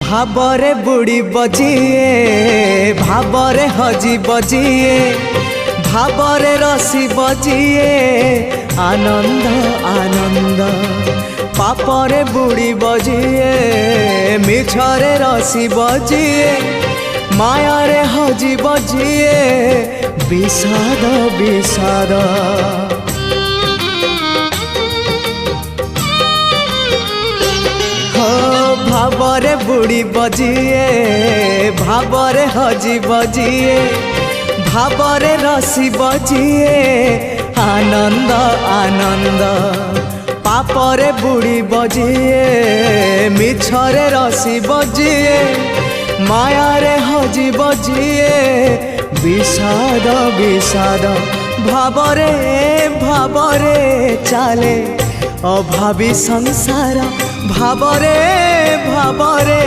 भावरे बुड़ी बजिए भावरे हजी बजिए भावरे रसी बजिए आनंद आनंद पापरे बुड़ी बजिए मिछरे रसी बजिए मायारे हजी बजिए विषाद विषाद भावरे बुड़ी बजिए भावरे हजी बजिए भावरे रसी बजिए आनंद आनंद पापरे बुड़ी बजिए मिछरे रसी बजिए मायारे हजी बजिए विषाद विषाद भावरे भावरे चाले अभावी संसार भावरे भावरे